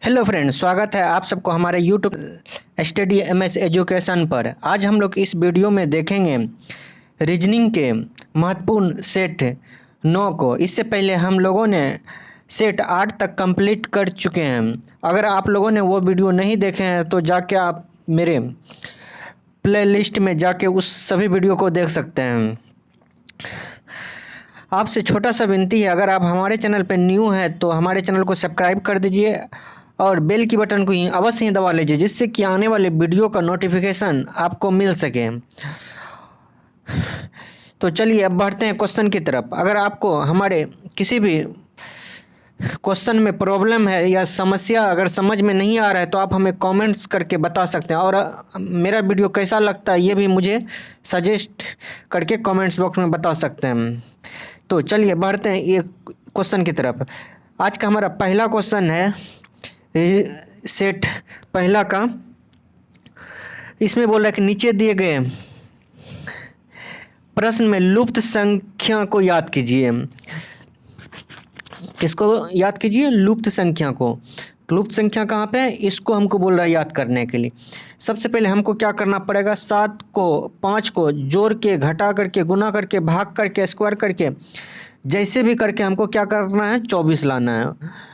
Hello friends, स्वागत है आप सबको हमारे यूट्यूब स्टडी एमएस एजुकेशन पर। आज हम लोग इस वीडियो में देखेंगे रीजनिंग के महत्वपूर्ण सेट 9 को। इससे पहले हम लोगों ने सेट 8 तक कंप्लीट कर चुके हैं। अगर आप लोगों ने वो वीडियो नहीं देखे हैं तो जाके आप मेरे प्लेलिस्ट में जाके उस सभी वीडियो को देख सकते हैं। आपसे छोटा सा विनती है, अगर आप हमारे चैनल पर न्यू हैं तो हमारे चैनल को सब्सक्राइब कर दीजिए और बेल की बटन को ही अवश्य ही दबा लीजिए, जिससे कि आने वाले वीडियो का नोटिफिकेशन आपको मिल सके। तो चलिए अब बढ़ते हैं क्वेश्चन की तरफ। अगर आपको हमारे किसी भी क्वेश्चन में प्रॉब्लम है या समस्या अगर समझ में नहीं आ रहा है तो आप हमें कमेंट्स करके बता सकते हैं, और मेरा वीडियो कैसा लगता है ये भी मुझे सजेस्ट करके कमेंट्स बॉक्स में बता सकते हैं। तो चलिए बढ़ते हैं ये क्वेश्चन की तरफ। आज का हमारा पहला क्वेश्चन है सेट पहला का। इसमें बोल रहा है कि नीचे दिए गए प्रश्न में लुप्त संख्या को याद कीजिए। किसको याद कीजिए? लुप्त संख्या को। लुप्त संख्या कहाँ पे है? इसको हमको बोल रहा है याद करने के लिए। सबसे पहले हमको क्या करना पड़ेगा? 7 को 5 को जोड़ के, घटा करके, गुना करके, भाग करके, स्क्वायर करके, जैसे भी करके हमको क्या करना है? 24 लाना है।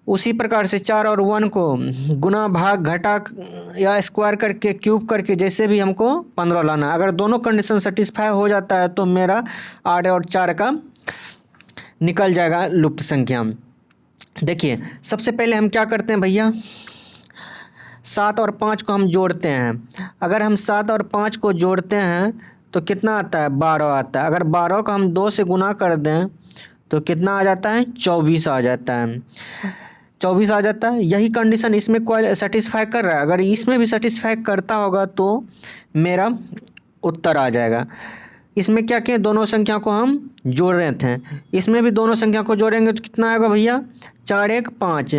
उसी प्रकार से 4 और 1 को गुना, भाग, घटा या स्क्वायर करके, क्यूब करके, जैसे भी हमको 15 लाना है। अगर दोनों कंडीशन सेटिस्फाई हो जाता है तो मेरा 8 और 4 का निकल जाएगा लुप्त संख्या। देखिए सबसे पहले हम क्या करते हैं भैया, 7 और 5 को हम जोड़ते हैं। अगर हम 7 और 5 को जोड़ते हैं तो कितना आता है? 12 आता है। अगर 12 को हम 2 से गुना कर दें तो कितना आ जाता है? 24 आ जाता है। 24 आ जाता है। यही कंडीशन इसमें कोई सेटिस्फाई कर रहा है। अगर इसमें भी सेटिस्फाई करता होगा तो मेरा उत्तर आ जाएगा। इसमें क्या किए? दोनों संख्या को हम जोड़ रहे थे। इसमें भी दोनों संख्या को जोड़ेंगे तो कितना आएगा भैया? 4 1 5।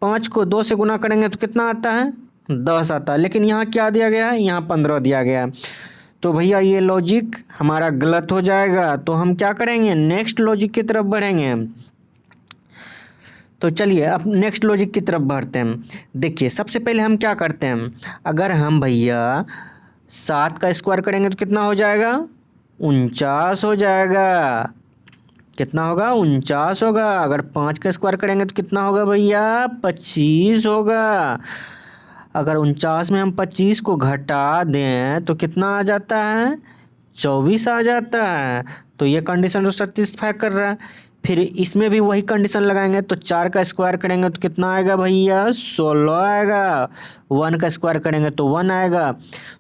5 को 2 से गुना करेंगे तो कितना आता है? 10 आता है। लेकिन यहाँ क्या दिया गया है? यहाँ 15 दिया गया है। तो भैया ये लॉजिक हमारा गलत हो जाएगा। तो हम क्या करेंगे? नेक्स्ट लॉजिक की तरफ बढ़ेंगे। तो चलिए अब नेक्स्ट लॉजिक की तरफ बढ़ते हैं। देखिए सबसे पहले हम क्या करते हैं, अगर हम भैया 7 का स्क्वायर करेंगे तो कितना हो जाएगा? 49 हो जाएगा। कितना होगा? 49 होगा। अगर 5 का स्क्वायर करेंगे तो कितना होगा भैया? 25 होगा। अगर 49 में हम 25 को घटा दें तो कितना आ जाता है? 24 आ जाता है। तो ये कंडीशन तो सेटिस्फाई कर रहा है। फिर इसमें भी वही कंडीशन लगाएंगे तो 4 का स्क्वायर करेंगे तो कितना आएगा भैया? 16 आएगा। 1 का स्क्वायर करेंगे तो 1 आएगा।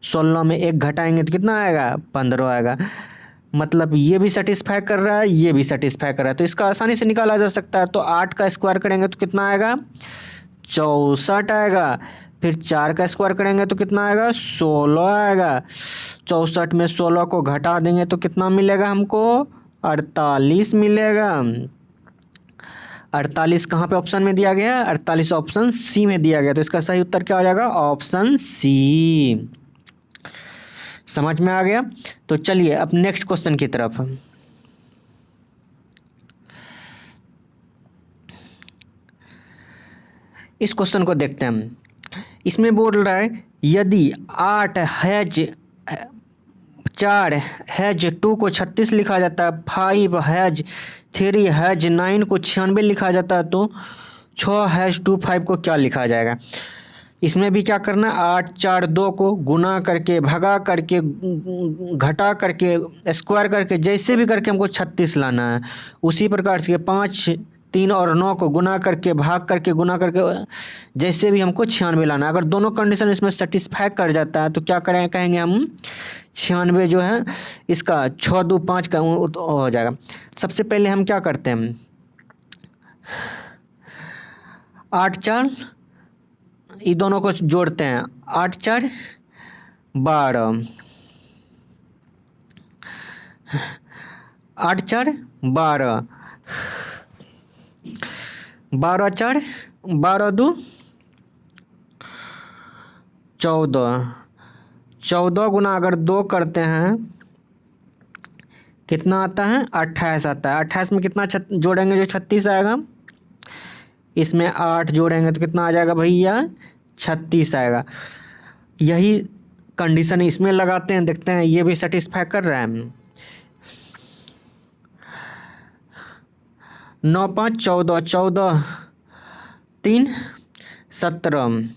16 में 1 घटाएंगे तो कितना आएगा? 15 आएगा। मतलब ये भी सेटिस्फाई कर रहा है, ये भी सेटिस्फाई कर रहा है। तो इसका आसानी से निकाला जा सकता है। तो 8 का स्क्वायर करेंगे तो कितना आएगा? 64 आएगा। फिर 4 का स्क्वायर करेंगे तो कितना आएगा? 16 आएगा। 64 में 16 को घटा देंगे तो कितना मिलेगा हमको? 48 मिलेगा। 48 कहाँ पे ऑप्शन में दिया गया है? 48 ऑप्शन सी में दिया गया। तो इसका सही उत्तर क्या हो जाएगा? Option C. समझ में आ गया? तो चलिए अब नेक्स्ट क्वेश्चन की तरफ। इस क्वेश्चन को देखते हैं। इसमें बोल रहा है यदि 8 हैज 4 हैज 2 को 36 लिखा जाता है, 5 हैज 3 हैज 9 को 96 लिखा जाता है, तो 6 हैज 2 5 को क्या लिखा जाएगा? इसमें भी क्या करना? 8 4 2 को गुना करके, भगा करके, घटा करके, स्क्वायर करके, जैसे भी करके हमको 36 लाना है। उसी प्रकार से 5 3 और 9 को गुना करके, भाग करके, गुना करके, जैसे भी हमको 96 लाना है। अगर दोनों कंडीशन इसमें सेटिस्फाई कर जाता है तो क्या करें? कहेंगे हम 96 जो है इसका 6 2 5 का हो जाएगा। सबसे पहले हम क्या करते हैं, 8 4 ये दोनों को जोड़ते हैं। 8 4 12, 8 4 12, 12 4 12 2 14, 14 गुना अगर 2 करते हैं कितना आता है? 28 आता है। 28 में कितना जोड़ेंगे जो 36 आएगा? इसमें 8 जोड़ेंगे तो कितना आ जाएगा भैया, 36 आएगा। यही कंडीशन इसमें लगाते हैं, देखते हैं ये भी सेटिस्फाई कर रहा है। 9 5 14, 14 3 17,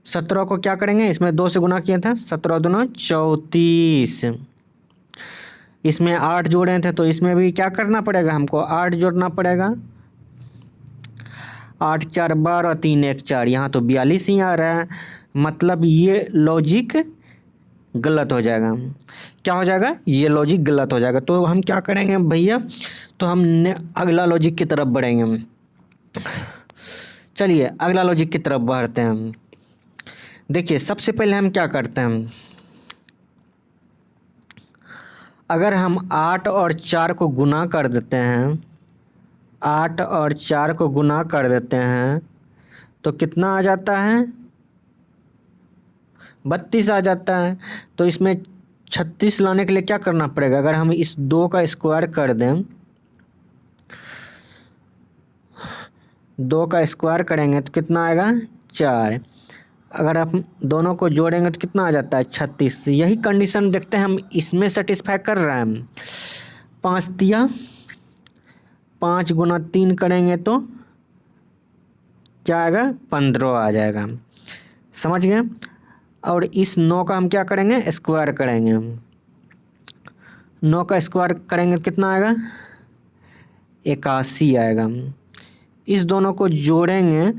17 को क्या करेंगे, इसमें 2 से गुना किया था, 17 दूना 34। इसमें 8 जोड़े थे तो इसमें भी क्या करना पड़ेगा, हमको 8 जोड़ना पड़ेगा। 8 4 12, 3 1 4, यहाँ तो 42 ही आ रहा है, मतलब ये लॉजिक गलत हो जाएगा। क्या हो जाएगा, ये लॉजिक गलत हो जाएगा। तो हम क्या करेंगे भैया, तो हम अगला लॉजिक की तरफ बढ़ेंगे। चलिए अगला लॉजिक की तरफ बढ़ते हैं। देखिए सबसे पहले हम क्या करते हैं, अगर हम 8 और 4 को गुना कर देते हैं, 8 और 4 को गुना कर देते हैं तो कितना आ जाता है, 32 आ जाता है। तो इसमें 36 लाने के लिए क्या करना पड़ेगा, अगर हम इस 2 का स्क्वायर कर दें, 2 का स्क्वायर करेंगे तो कितना आएगा, 4। अगर आप दोनों को जोड़ेंगे तो कितना आ जाता है, 36। यही कंडीशन देखते हैं हम इसमें सेटिस्फाई कर रहे हैं। 5 दिया, 5 गुना 3 करेंगे तो क्या आएगा, 15 आ जाएगा, समझ गए। और इस 9 का हम क्या करेंगे, स्क्वायर करेंगे। 9 का स्क्वायर करेंगे तो कितना आएगा, 81 आएगा। इस दोनों को जोड़ेंगे,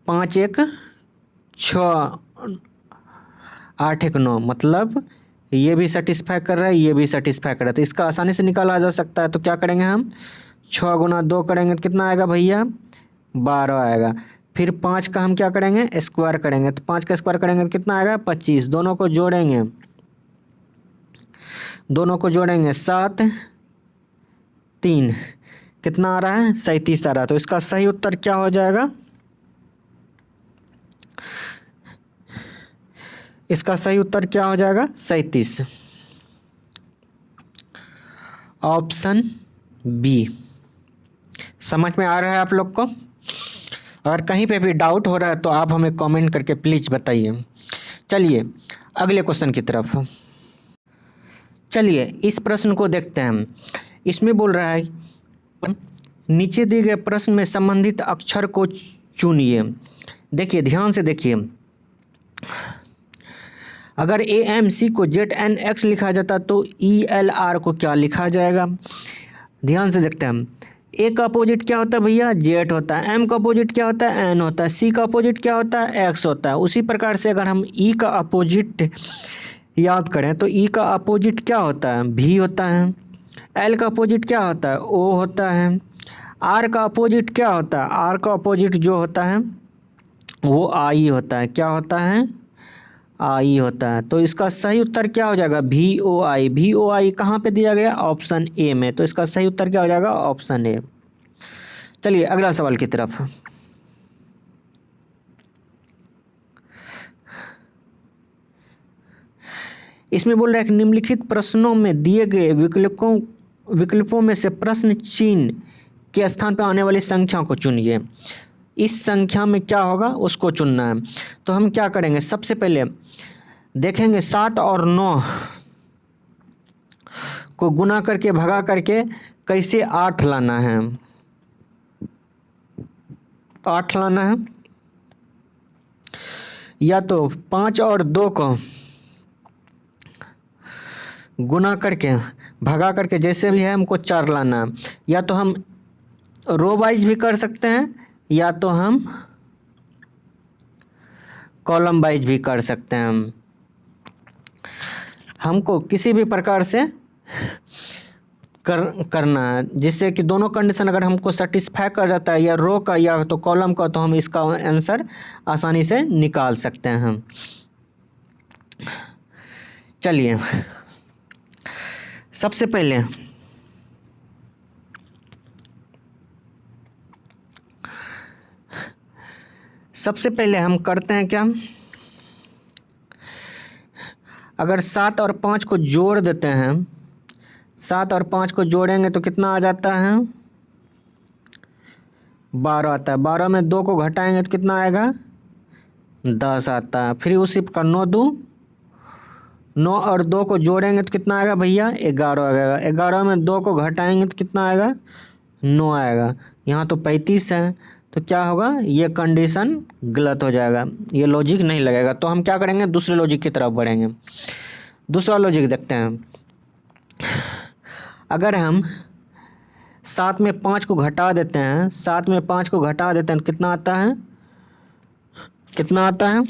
5 1 6, 8 1 9, मतलब ये भी सेटिस्फाई कर रहा है, ये भी सेटिस्फाई कर रहा है, तो इसका आसानी से निकाला जा सकता है। तो क्या करेंगे हम, 6 गुना 2 करेंगे तो कितना आएगा भैया, 12 आएगा। फिर 5 का हम क्या करेंगे, स्क्वायर करेंगे, तो 5 का स्क्वायर करेंगे तो कितना आएगा, 25। दोनों को जोड़ेंगे, 7 3, कितना आ रहा है, 37 आ रहा है। तो इसका सही उत्तर क्या हो जाएगा, इसका सही उत्तर क्या हो जाएगा, 37, ऑप्शन बी। समझ में आ रहा है आप लोग को। अगर कहीं पे भी डाउट हो रहा है तो आप हमें कमेंट करके प्लीज़ बताइए। चलिए अगले क्वेश्चन की तरफ। चलिए इस प्रश्न को देखते हैं। इसमें बोल रहा है, नीचे दिए गए प्रश्न में संबंधित अक्षर को चुनिए। देखिए ध्यान से देखिए, अगर AMC को ZNX लिखा जाता तो ELR को क्या लिखा जाएगा। ध्यान से देखते हैं हम। A का अपोजिट क्या होता है भैया, Z होता है। M का अपोजिट क्या होता है, N होता है। C का अपोजिट क्या होता है, X होता है। उसी प्रकार से अगर हम E का अपोजिट याद करें तो E का अपोजिट क्या होता है, V होता है। L का अपोजिट क्या होता है, O होता है। R का अपोजिट क्या होता है, R का अपोजिट जो होता है वो I होता है। क्या होता है, आई होता है। तो इसका सही उत्तर क्या हो जाएगा, VOI। VOI कहाँ पे दिया गया, ऑप्शन ए में। तो इसका सही उत्तर क्या हो जाएगा, ऑप्शन ए। चलिए अगला सवाल की तरफ। इसमें बोल रहा है कि निम्नलिखित प्रश्नों में दिए गए विकल्पों में से प्रश्न चिन्ह के स्थान पर आने वाली संख्या को चुनिए। इस संख्या में क्या होगा उसको चुनना है। तो हम क्या करेंगे, सबसे पहले देखेंगे 7 और 9 को गुना करके भगा करके कैसे 8 लाना है। 8 लाना है, या तो 5 और 2 को गुना करके भगा करके जैसे भी है हमको 4 लाना है। या तो हम रो वाइज भी कर सकते हैं, या तो हम कॉलम वाइज भी कर सकते हैं। हमको किसी भी प्रकार से करना है, जिससे कि दोनों कंडीशन अगर हमको सेटिस्फाई कर जाता है, या रो का या तो कॉलम का, तो हम इसका आंसर आसानी से निकाल सकते हैं। चलिए सबसे पहले हम करते हैं क्या, अगर 7 और 5 को जोड़ देते हैं 7 और 5 को जोड़ेंगे तो कितना आ जाता है? 12 आता है। 12 में 2 को घटाएंगे तो कितना आएगा? 10 आता है। फिर उसी प्रकार 9 और 2 को जोड़ेंगे तो कितना आएगा भैया? 11 आएगा। 11 में 2 को घटाएंगे तो कितना आएगा? 9 आएगा। यहाँ तो 35 है, तो क्या होगा? ये कंडीशन गलत हो जाएगा, ये लॉजिक नहीं लगेगा। तो हम क्या करेंगे? दूसरे लॉजिक की तरफ बढ़ेंगे। दूसरा लॉजिक देखते हैं। अगर हम 7 में 5 को घटा देते हैं, 7 में 5 को घटा देते हैं तो कितना आता है? कितना आता है?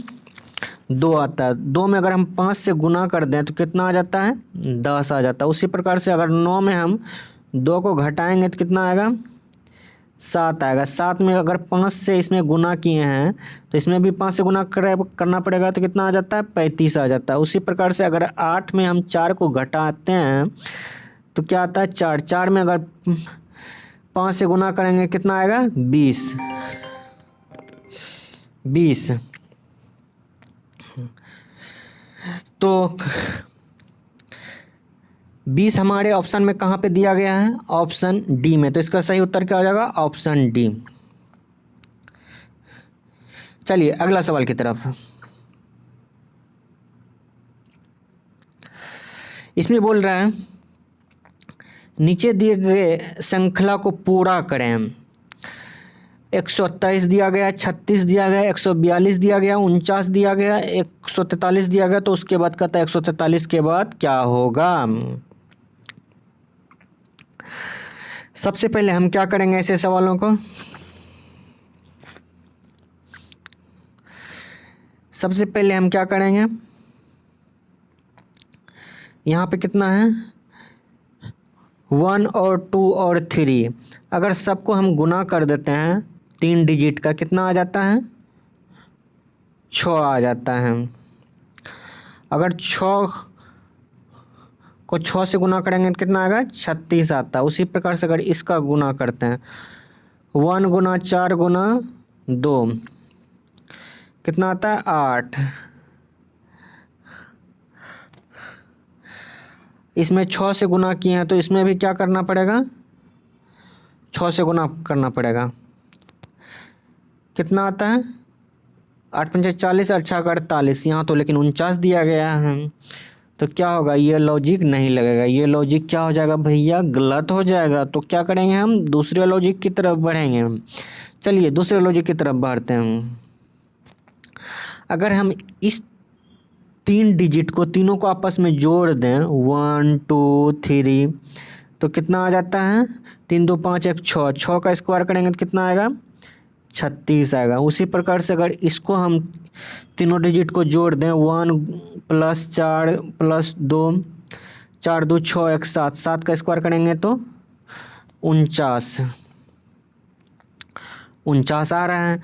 2 आता है। 2 में अगर हम 5 से गुना कर दें तो कितना आ जाता है? 10 आ जाता है। उसी प्रकार से अगर 9 में हम 2 को घटाएंगे तो कितना आएगा? 7 आएगा। 7 में अगर 5 से इसमें गुना किए हैं तो इसमें भी 5 से गुना करना पड़ेगा, तो कितना आ जाता है? 35 आ जाता है। उसी प्रकार से अगर 8 में हम 4 को घटाते हैं तो क्या आता है? 4। 4 में अगर 5 से गुना करेंगे कितना आएगा? 20। 20 तो 20 हमारे ऑप्शन में कहाँ पे दिया गया है? ऑप्शन डी में। तो इसका सही उत्तर क्या हो जाएगा? Option D. चलिए अगला सवाल की तरफ। इसमें बोल रहा है नीचे दिए गए श्रृंखला को पूरा करें। 123 दिया गया, 36 दिया गया, 142 दिया गया, 49 दिया गया, 143 दिया गया। तो उसके बाद कहता है 143 के बाद क्या होगा? सबसे पहले हम क्या करेंगे ऐसे सवालों को? सबसे पहले हम क्या करेंगे? यहाँ पे कितना है? 1 और 2 और 3, अगर सबको हम गुना कर देते हैं 3 डिजिट का, कितना आ जाता है? 6 आ जाता है। अगर 6 को 6 से गुना करेंगे तो कितना आएगा? 36 आता है। उसी प्रकार से अगर इसका गुना करते हैं 1 गुना 4 गुना 2 कितना आता है? 8। इसमें 6 से गुना किए हैं तो इसमें भी क्या करना पड़ेगा? 6 से गुना करना पड़ेगा। कितना आता है? 8 पंचे 40, 8 छः 48। यहाँ तो लेकिन 49 दिया गया है, तो क्या होगा? ये लॉजिक नहीं लगेगा। ये लॉजिक क्या हो जाएगा भैया? गलत हो जाएगा। तो क्या करेंगे हम? दूसरे लॉजिक की तरफ बढ़ेंगे। चलिए दूसरे लॉजिक की तरफ बढ़ते हैं। अगर हम इस 3 डिजिट को, तीनों को आपस में जोड़ दें 1 2 3, तो कितना आ जाता है? 3 2 5 1 6। 6 का स्क्वायर करेंगे तो कितना आएगा? 36 आएगा। उसी प्रकार से अगर इसको हम तीनों डिजिट को जोड़ दें 1 + 4 + 2, 4 2 6 1 7, 7 का स्क्वायर करेंगे तो 49 आ रहा है।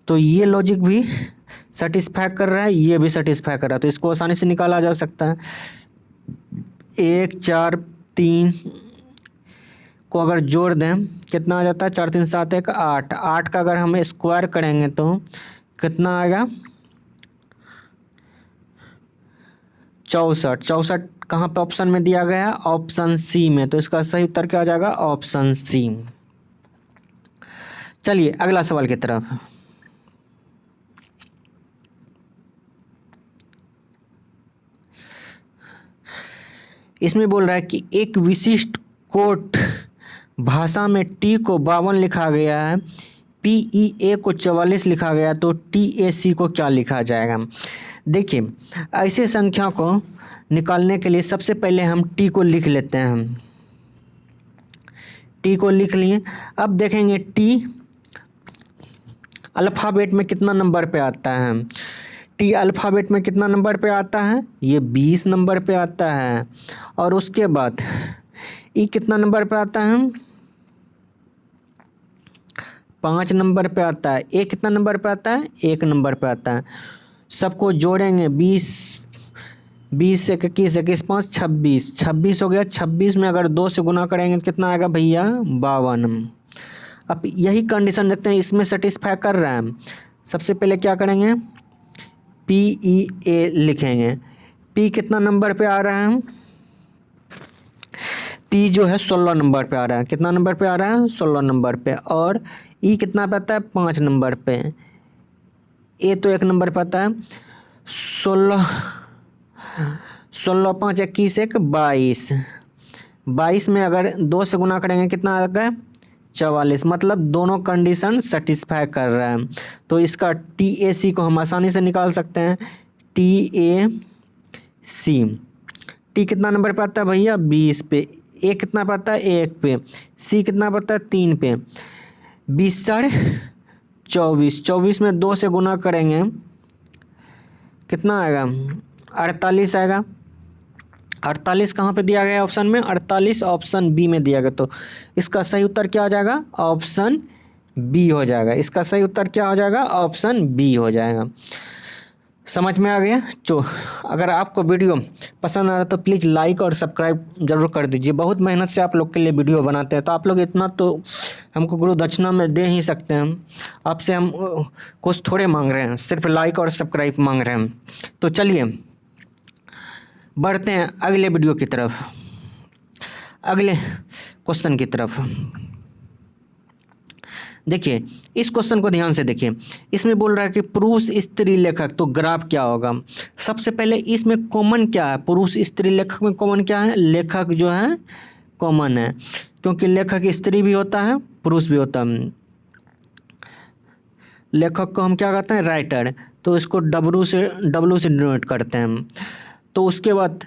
तो ये लॉजिक भी सेटिस्फाई कर रहा है, ये भी सेटिस्फाई कर रहा है। तो इसको आसानी से निकाला जा सकता है। 1 4 3 को अगर जोड़ दें कितना आ जाता है? 4 3 7 1 8। 8 का अगर हम स्क्वायर करेंगे तो कितना आएगा? 64। 64 कहाँ पे ऑप्शन में दिया गया है? ऑप्शन सी में। तो इसका सही उत्तर क्या हो जाएगा? Option C. चलिए अगला सवाल की तरफ। इसमें बोल रहा है कि एक विशिष्ट कोट भाषा में टी को 52 लिखा गया है, PEA को 44 लिखा गया, तो TAC को क्या लिखा जाएगा? देखिए ऐसे संख्या को निकालने के लिए सबसे पहले हम टी को लिख लेते हैं। टी को लिख लिए। अब देखेंगे टी अल्फ़ाबेट में कितना नंबर पे आता है। टी अल्फ़ाबेट में कितना नंबर पे आता है? ये 20 नंबर पे आता है। और उसके बाद ई कितना नंबर पे आता है? 5 नंबर पे आता है। ए कितना नंबर पे आता है? 1 नंबर पे आता है। सबको जोड़ेंगे 20 20 21 21 5 26। 26 हो गया। 26 में अगर 2 से गुना करेंगे तो कितना आएगा भैया? 52। अब यही कंडीशन देखते हैं इसमें सेटिस्फाई कर रहा है। सबसे पहले क्या करेंगे? PEA लिखेंगे। पी कितना नंबर पे आ रहा है? पी जो है 16 नंबर पे आ रहा है। कितना नंबर पे आ रहा है? 16 नंबर पे। और ई कितना पे आता है? 5 नंबर पे। ए तो 1 नंबर पे आता है। 16 16 5 21 1 22। 22 में अगर 2 से गुना करेंगे कितना आ गया? 44। मतलब दोनों कंडीशन सेटिस्फाई कर रहा है। तो इसका टी ए सी को हम आसानी से निकाल सकते हैं। टी ए सी, टी कितना नंबर पे आता है भैया? 20 पे। ए कितना पे आता है? 1 पे। सी कितना पे आता है? 3 पे। 20 साढ़े 24, 24 में 2 से गुना करेंगे कितना आएगा? 48 आएगा। 48 कहाँ पे दिया गया है ऑप्शन में? 48 ऑप्शन बी में दिया गया। तो इसका सही उत्तर क्या हो जाएगा? ऑप्शन बी हो जाएगा। इसका सही उत्तर क्या हो जाएगा? ऑप्शन बी हो जाएगा। समझ में आ गया? तो अगर आपको वीडियो पसंद आ रहा है तो प्लीज़ लाइक और सब्सक्राइब जरूर कर दीजिए। बहुत मेहनत से आप लोग के लिए वीडियो बनाते हैं, तो आप लोग इतना तो हमको गुरु दक्षिणा में दे ही सकते हैं। आपसे हम कुछ थोड़े मांग रहे हैं, सिर्फ लाइक और सब्सक्राइब मांग रहे हैं। तो चलिए बढ़ते हैं अगले वीडियो की तरफ, अगले क्वेश्चन की तरफ। देखिए इस क्वेश्चन को ध्यान से देखिए। इसमें बोल रहा है कि पुरुष स्त्री लेखक, तो ग्राफ क्या होगा? सबसे पहले इसमें कॉमन क्या है? पुरुष स्त्री लेखक में कॉमन क्या है? लेखक जो है कॉमन है, क्योंकि लेखक स्त्री भी होता है पुरुष भी होता है। लेखक को हम क्या कहते हैं? राइटर। तो इसको डब्लू से डिनोट करते हैं। तो उसके बाद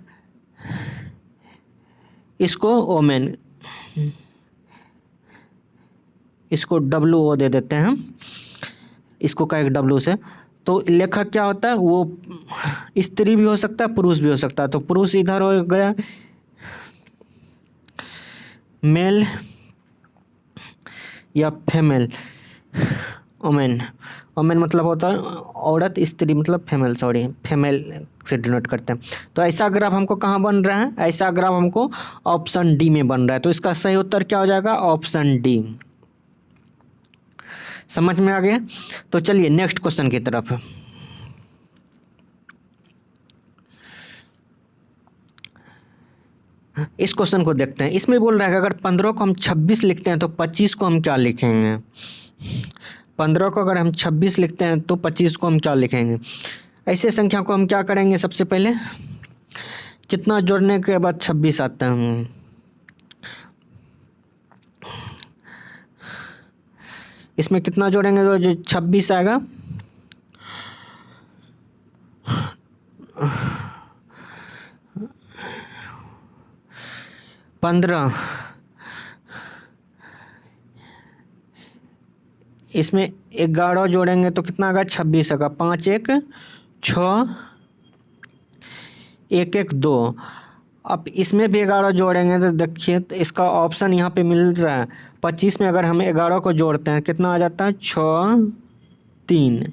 इसको ओमेन, इसको डब्लू ओ दे देते हैं हम, इसको का एक डब्लू से। तो लेखक क्या होता है? वो स्त्री भी हो सकता है पुरुष भी हो सकता है। तो पुरुष इधर हो गया मेल या फीमेल। ओमेन, ओमेन मतलब होता है औरत, स्त्री मतलब फीमेल, सॉरी फीमेल से डिनोट करते हैं। तो ऐसा ग्राफ हमको कहाँ बन रहा है? ऐसा ग्राफ हमको ऑप्शन डी में बन रहा है। तो इसका सही उत्तर क्या हो जाएगा? Option D. समझ में आ गया? तो चलिए नेक्स्ट क्वेश्चन की तरफ। इस क्वेश्चन को देखते हैं। इसमें बोल रहा है कि अगर 15 को हम 26 लिखते हैं तो 25 को हम क्या लिखेंगे? 15 को अगर हम 26 लिखते हैं तो 25 को हम क्या लिखेंगे? ऐसे संख्या को हम क्या करेंगे? सबसे पहले कितना जोड़ने के बाद 26 आता है? इसमें कितना जोड़ेंगे तो जो 26 आएगा? पंद्रह, इसमें 11 जोड़ेंगे तो कितना आएगा? 26 आएगा। 5 1 6, 1 1 2। अब इसमें भी 11 जोड़ेंगे तो देखिए तो इसका ऑप्शन यहाँ पे मिल रहा है। 25 में अगर हम 11 को जोड़ते हैं कितना आ जाता है? 6 3।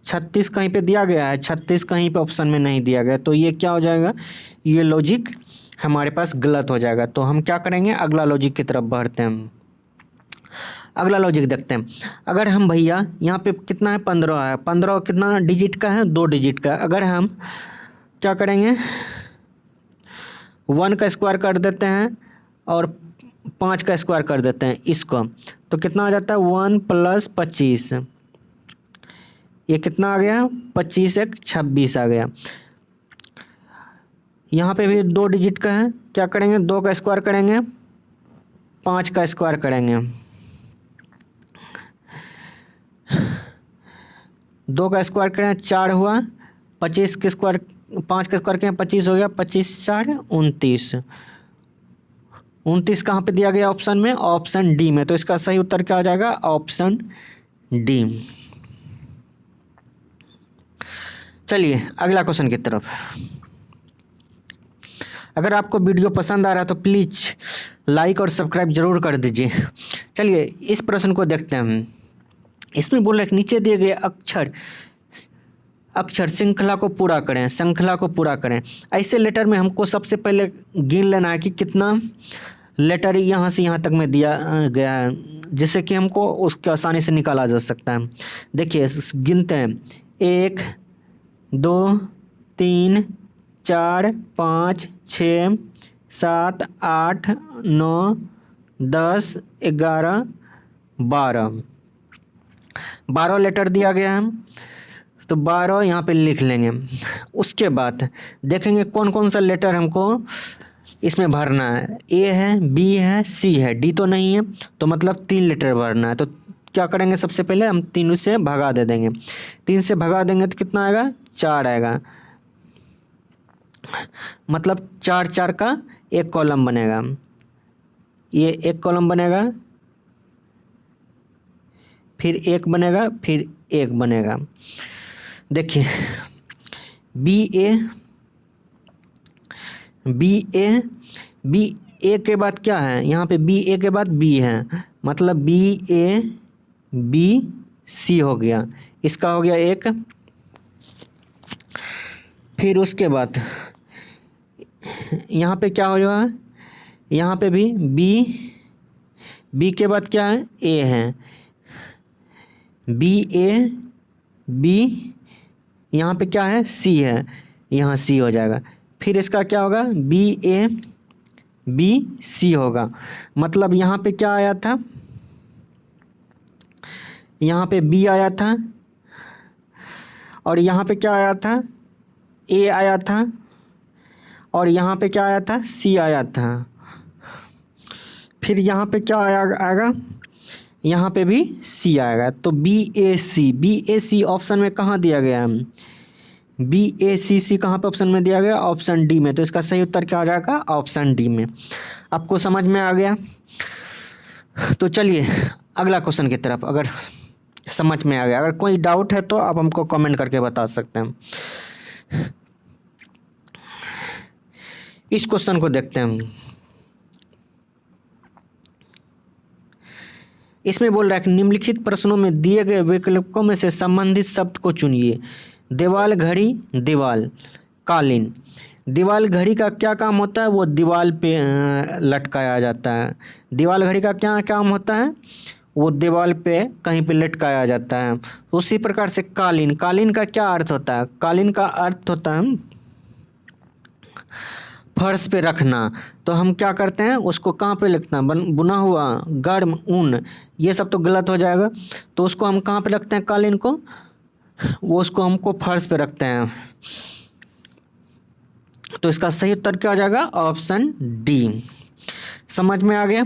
36 कहीं पे दिया गया है? 36 कहीं पे ऑप्शन में नहीं दिया गया। तो ये क्या हो जाएगा? ये लॉजिक हमारे पास गलत हो जाएगा। तो हम क्या करेंगे? अगला लॉजिक की तरफ बढ़ते हैं। अगला लॉजिक देखते हैं। अगर हम भैया यहाँ पे कितना है? 15 है। 15 कितना डिजिट का है? 2 डिजिट का। अगर हम क्या करेंगे? 1 का स्क्वायर कर देते हैं और 5 का स्क्वायर कर देते हैं इसको, तो कितना आ जाता है? 1 + 25। ये कितना आ गया? 25 1 26 आ गया। यहाँ पे भी 2 डिजिट का है। क्या करेंगे? 2 का स्क्वायर करेंगे, 5 का स्क्वायर करेंगे। 2 का स्क्वायर करें 4 हुआ। 25 के स्क्वायर, 5 का स्क्वायर करें 25 हो गया। 25 4 29। 29 कहाँ पे दिया गया ऑप्शन में? ऑप्शन डी में। तो इसका सही उत्तर क्या हो जाएगा? Option D. चलिए अगला क्वेश्चन की तरफ। अगर आपको वीडियो पसंद आ रहा है तो प्लीज़ लाइक और सब्सक्राइब जरूर कर दीजिए। चलिए इस प्रश्न को देखते हैं। इसमें बोल रहे हैं नीचे दिए गए अक्षर श्रृंखला को पूरा करें, श्रृंखला को पूरा करें। ऐसे लेटर में हमको सबसे पहले गिन लेना है कि कितना लेटर यहाँ से यहाँ तक में दिया गया है, जिससे कि हमको उसको आसानी से निकाला जा सकता है। देखिए गिनते हैं 1 2 3 4 5 6 7 8 9, 10, 11, 12, 12 लेटर दिया गया है, तो 12 यहाँ पे लिख लेंगे। उसके बाद देखेंगे कौन कौन सा लेटर हमको इसमें भरना है। ए है, बी है, सी है, डी तो नहीं है, तो मतलब 3 लेटर भरना है। तो क्या करेंगे, सबसे पहले हम 3 से भगा दे देंगे। 3 से भगा देंगे तो कितना आएगा, 4 आएगा। मतलब 4 4 का एक कॉलम बनेगा, ये एक कॉलम बनेगा, फिर एक बनेगा, फिर एक बनेगा। देखिए बी ए, बी ए के बाद क्या है, यहाँ पे बी ए के बाद बी है, मतलब बी ए बी सी हो गया, इसका हो गया एक। फिर उसके बाद यहाँ पे क्या हो जाएगा, यहाँ पे भी बी के बाद क्या है, ए है, बी ए बी, यहाँ पे क्या है, सी है, यहाँ सी हो जाएगा। फिर इसका क्या होगा, बी ए बी सी होगा। मतलब यहाँ पे क्या आया था, यहाँ पे बी आया था, और यहाँ पे क्या आया था, ए आया था, और यहाँ पे क्या आया था, सी आया था। फिर यहाँ पे क्या आएगा, यहाँ पे भी सी आएगा। तो बी ए सी ऑप्शन में कहाँ दिया गया है, बी ए सी कहाँ पे ऑप्शन में दिया गया, ऑप्शन डी में। तो इसका सही उत्तर क्या आ जाएगा, ऑप्शन डी में। आपको समझ में आ गया। तो चलिए अगला क्वेश्चन की तरफ, अगर समझ में आ गया, अगर कोई डाउट है तो आप हमको कमेंट करके बता सकते हैं। इस क्वेश्चन को देखते हैं। इसमें बोल रहा है कि निम्नलिखित प्रश्नों में दिए गए विकल्पों में से संबंधित शब्द को चुनिए। दीवाल घड़ी, दीवाल, कालीन। दीवाल घड़ी का क्या काम होता है, वो दीवाल पे लटकाया जाता है। दीवाल घड़ी का क्या काम होता है, वो दीवाल पे कहीं पे लटकाया जाता है। उसी प्रकार से कालीन, कालीन का क्या अर्थ होता है, कालीन का अर्थ होता है फर्श पे रखना। तो हम क्या करते हैं, उसको कहाँ पे रखते हैं, बुना हुआ गर्म ऊन, ये सब तो गलत हो जाएगा। तो उसको हम कहाँ पे रखते हैं, कालीन को, वो उसको हमको फर्श पे रखते हैं। तो इसका सही उत्तर क्या हो जाएगा, ऑप्शन डी। समझ में आ गया।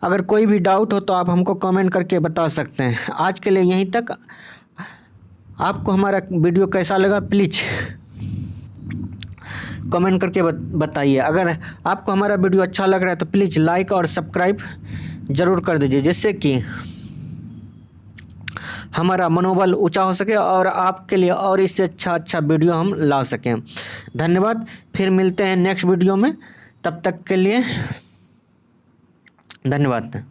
अगर कोई भी डाउट हो तो आप हमको कमेंट करके बता सकते हैं। आज के लिए यहीं तक। आपको हमारा वीडियो कैसा लगा प्लीज़ कमेंट करके बताइए। अगर आपको हमारा वीडियो अच्छा लग रहा है तो प्लीज़ लाइक और सब्सक्राइब ज़रूर कर दीजिए, जिससे कि हमारा मनोबल ऊंचा हो सके और आपके लिए और इससे अच्छा वीडियो हम ला सकें। धन्यवाद। फिर मिलते हैं नेक्स्ट वीडियो में, तब तक के लिए धन्यवाद।